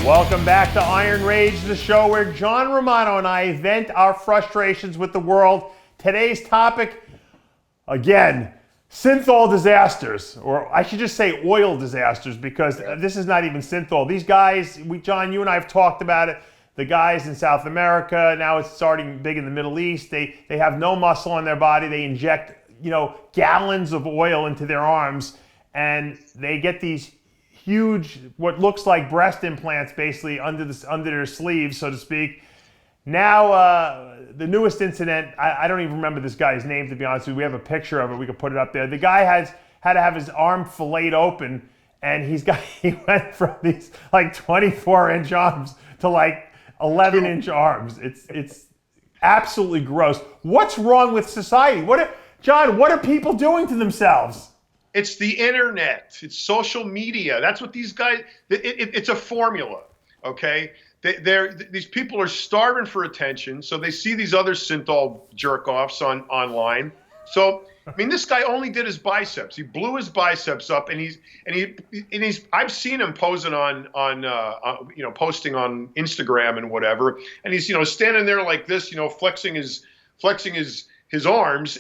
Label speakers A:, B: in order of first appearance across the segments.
A: Welcome back to Iron Rage, the show where John Romano and I vent our frustrations with the world. Today's topic, again, synthol disasters, or I should just say oil disasters, because this is not even synthol. These guys, John, you and I have talked about it. The guys in South America, now it's starting big in the Middle East. They have no muscle on their body. They inject, gallons of oil into their arms, and they get these huge, what looks like breast implants, basically under their sleeves, so to speak. Now, the newest incident, I don't even remember this guy's name, to be honest with you. We have a picture of it. We could put it up there. The guy had to have his arm filleted open, and he went from these like 24-inch arms to like 11-inch arms. It's absolutely gross. What's wrong with society? John, what are people doing to themselves?
B: It's the internet. It's social media. That's what these guys. It's a formula. Okay. These people are starving for attention, so they see these other synthol jerk-offs online. So I mean, this guy only did his biceps. He blew his biceps up, and he's. I've seen him posing posting on Instagram and whatever, and he's standing there like this, flexing his arms,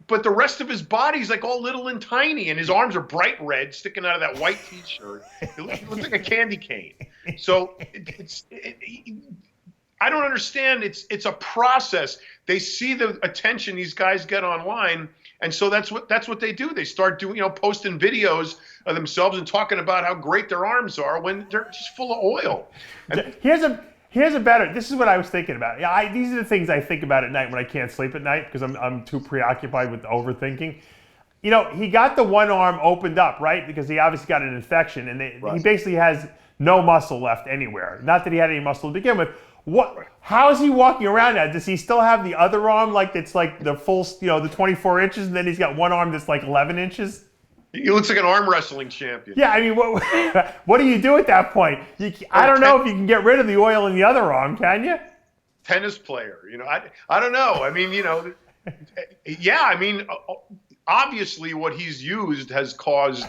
B: but the rest of his body's like all little and tiny, and his arms are bright red, sticking out of that white t-shirt. It looks like a candy cane. So I don't understand. It's a process. They see the attention these guys get online, and so that's what they do. They start doing, posting videos of themselves and talking about how great their arms are when they're just full of oil. And
A: this is what I was thinking about. These are the things I think about at night when I can't sleep at night, because I'm too preoccupied with overthinking. He got the one arm opened up, right? Because he obviously got an infection, and he basically has no muscle left anywhere. Not that he had any muscle to begin with. How is he walking around now? Does he still have the other arm, like it's like the full, the 24 inches, and then he's got one arm that's like 11 inches?
B: He looks like an arm wrestling champion.
A: Yeah, I mean, what do you do at that point? I don't know if you can get rid of the oil in the other arm, can you?
B: Tennis player, I don't know. I mean, yeah, I mean, obviously what he's used has caused,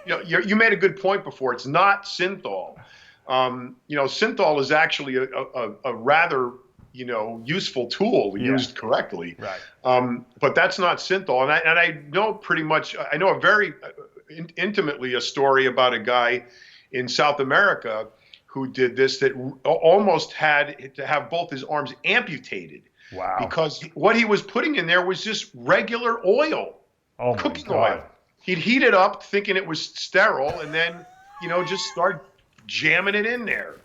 B: you made a good point before. It's not synthol. Synthol is actually a rather, useful tool used correctly.
A: Right.
B: But that's not synthol. And I know pretty much, I know very intimately a story about a guy in South America who did this, that almost had to have both his arms amputated.
A: Wow.
B: Because what he was putting in there was just regular oil, cooking oil. He'd heat it up thinking it was sterile, and then, just start jamming it in there.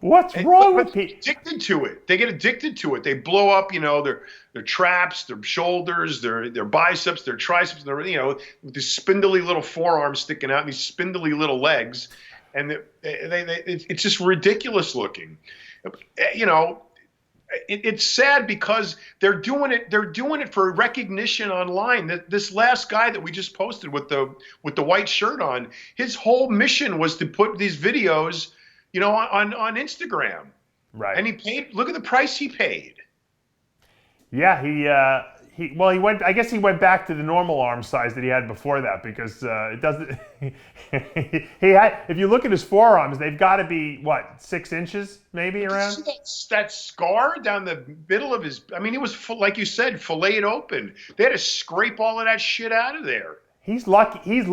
A: What's wrong with people?
B: Addicted to it. They get addicted to it. They blow up, their traps, their shoulders, their biceps, their triceps, with these spindly little forearms sticking out and these spindly little legs, and it's just ridiculous looking. It's sad because they're doing it for recognition online. This last guy that we just posted with the white shirt on, his whole mission was to put these videos, on Instagram.
A: Right.
B: And he paid. Look at the price he paid.
A: Yeah, he went. I guess he went back to the normal arm size that he had before that, because it doesn't. he had. If you look at his forearms, they've got to be 6 inches maybe around.
B: See that scar down the middle of his. I mean, it was like you said, filleted open. They had to scrape all of that shit out of there.
A: He's lucky. He's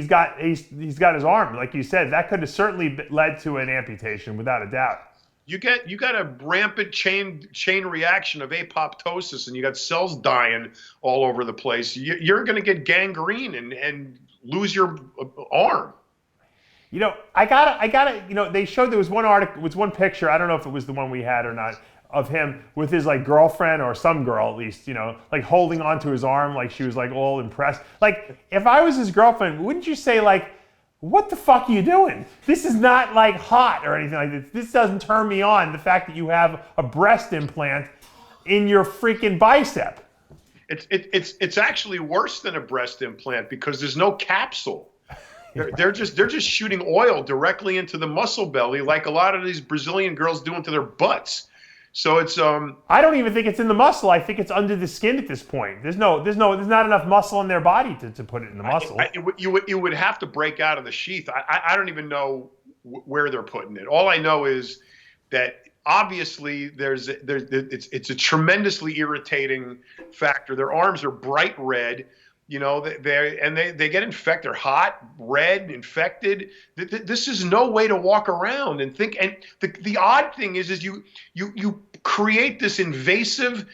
A: got his arm, like you said. That could have certainly led to an amputation, without a doubt.
B: You got a rampant chain reaction of apoptosis, and you got cells dying all over the place. You're going to get gangrene and lose your arm.
A: I gotta. They showed, there was one article, was one picture. I don't know if it was the one we had or not, of him with his girlfriend, or some girl at least, holding onto his arm, like she was all impressed. Like, if I was his girlfriend, wouldn't you say what the fuck are you doing? This is not hot or anything like this. This doesn't turn me on, the fact that you have a breast implant in your freaking bicep.
B: It's actually worse than a breast implant, because there's no capsule. They're just shooting oil directly into the muscle belly, like a lot of these Brazilian girls do into their butts. So it's
A: I don't even think it's in the muscle. I think it's under the skin at this point. There's not enough muscle in their body to put it in the muscle.
B: You would have to break out of the sheath. I don't even know where they're putting it. All I know is that obviously it's a tremendously irritating factor. Their arms are bright red. You know, they get infected. They're hot, red, infected. This is no way to walk around and think. And the odd thing is you create this invasive,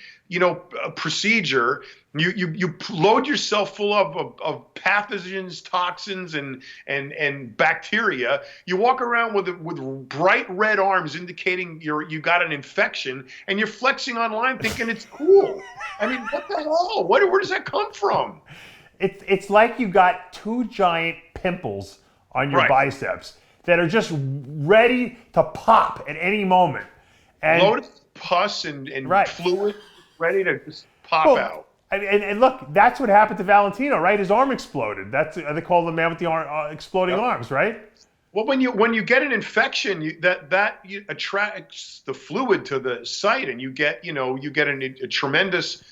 B: procedure. You load yourself full of pathogens, toxins, and bacteria. You walk around with bright red arms indicating you got an infection, and you're flexing online thinking it's cool. I mean, what the hell? Where does that come from?
A: It's like you got two giant pimples on your biceps that are just ready to pop at any moment. And
B: loaded with pus and fluid, ready to just pop out.
A: And look, that's what happened to Valentino, right? His arm exploded. They call the man with the exploding arms, right?
B: Well, when you get an infection, that attracts the fluid to the site, and you get a tremendous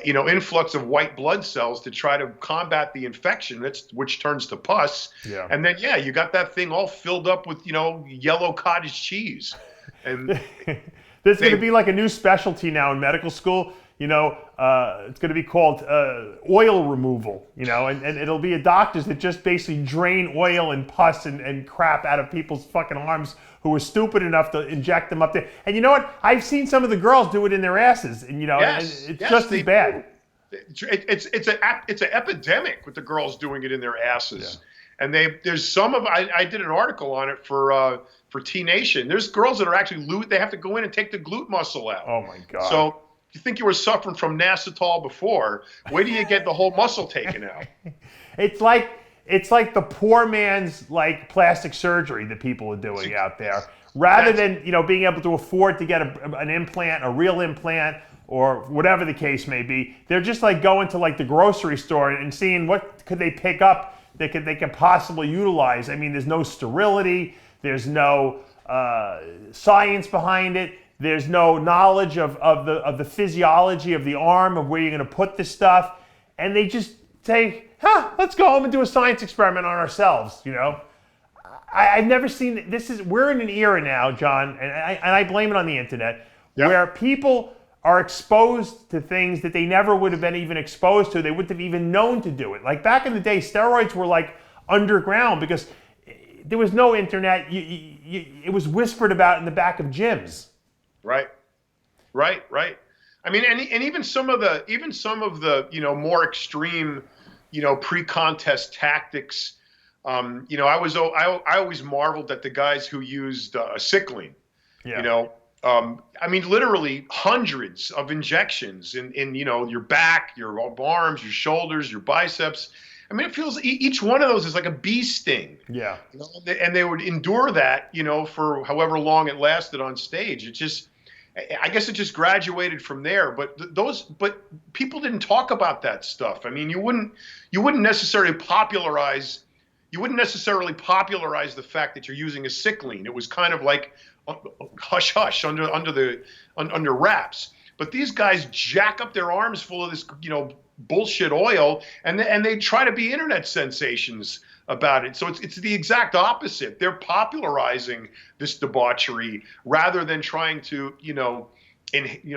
B: influx of white blood cells to try to combat the infection. Which turns to pus. Yeah. And then you got that thing all filled up with yellow cottage cheese. And
A: there's going to be like a new specialty now in medical school. It's going to be called oil removal, and it'll be a doctors that just basically drain oil and pus and crap out of people's fucking arms who are stupid enough to inject them up there. And you know what? I've seen some of the girls do it in their asses, and it's just as bad.
B: It's an epidemic with the girls doing it in their asses. Yeah. And there's some of I did an article on it for T Nation. There's girls that are actually they have to go in and take the glute muscle out.
A: Oh my God.
B: So you think you were suffering from Nasitol before? Wait till you get the whole muscle taken out.
A: It's like the poor man's plastic surgery that people are doing out there, rather than being able to afford to get an implant, a real implant, or whatever the case may be. They're just going to the grocery store and seeing what could they pick up they could possibly utilize. I mean, there's no sterility, there's no science behind it. There's no knowledge of the physiology of the arm, of where you're going to put this stuff, and they just say, let's go home and do a science experiment on ourselves. I've never seen this. We're in an era now, John, and I blame it on the internet, where people are exposed to things that they never would have been even exposed to. They wouldn't have even known to do it. Like back in the day, steroids were underground because there was no internet. It was whispered about in the back of gyms. Right.
B: I mean, and even some of the more extreme, pre-contest tactics. I always marveled at the guys who used cycling. Yeah. I mean, literally hundreds of injections in your back, your arms, your shoulders, your biceps. I mean, it feels each one of those is like a bee sting. Yeah. And they would endure that, for however long it lasted on stage. I guess it just graduated from there. But people didn't talk about that stuff. I mean, you wouldn't necessarily popularize the fact that you're using a cycline. It was kind of like hush hush under wraps. But these guys jack up their arms full of this, bullshit oil, and they try to be internet sensations about it. So it's the exact opposite. They're popularizing this debauchery rather than trying to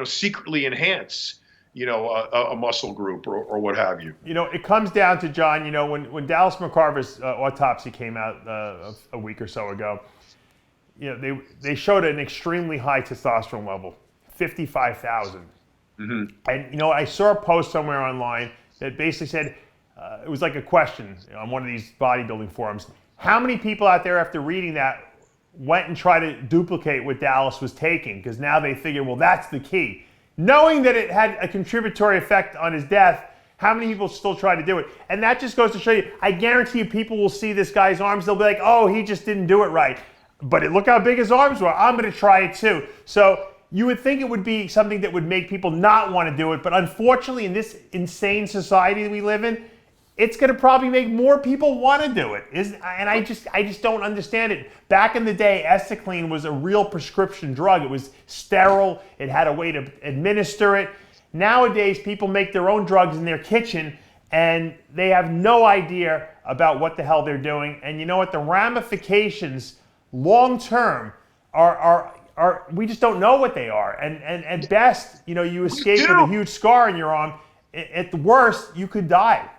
B: secretly enhance a muscle group or what have you.
A: It comes down to, John, when Dallas McCarver's autopsy came out a week or so ago, they showed an extremely high testosterone level, 55,000. Mm-hmm. And I saw a post somewhere online that basically said, it was like a question on one of these bodybuilding forums. How many people out there, after reading that, went and tried to duplicate what Dallas was taking? Because now they figure, well, that's the key. Knowing that it had a contributory effect on his death, how many people still try to do it? And that just goes to show you, I guarantee you people will see this guy's arms, they'll be like, oh, he just didn't do it right. But look how big his arms were. I'm going to try it too. So you would think it would be something that would make people not want to do it. But unfortunately, in this insane society that we live in, it's going to probably make more people want to do it. And I just don't understand it. Back in the day, Ethicline was a real prescription drug. It was sterile. It had a way to administer it. Nowadays, people make their own drugs in their kitchen, and they have no idea about what the hell they're doing. And you know what? The ramifications long term are we just don't know what they are. And at best, you escape with a huge scar in your arm. At the worst, you could die.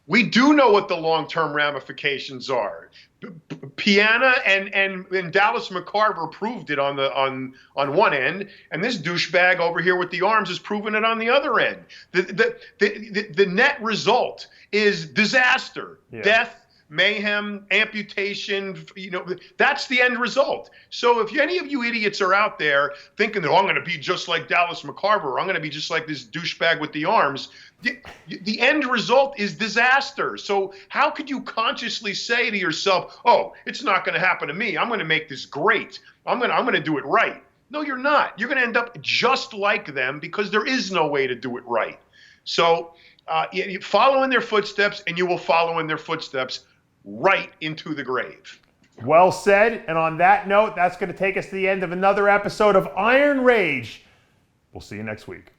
B: We do know what the long-term ramifications are. Piana and Dallas McCarver proved it on one end, and this douchebag over here with the arms is proving it on the other end. The net result is disaster, death, mayhem, amputation. That's the end result. So if any of you idiots are out there thinking that, I'm going to be just like Dallas McCarver, or I'm going to be just like this douchebag with the arms, the end result is disaster. So how could you consciously say to yourself, oh, it's not going to happen to me. I'm going to make this great. I'm going to do it right. No, you're not. You're going to end up just like them because there is no way to do it right. So you follow in their footsteps, and you will follow in their footsteps right into the grave.
A: Well said. And on that note, that's going to take us to the end of another episode of Iron Rage. We'll see you next week.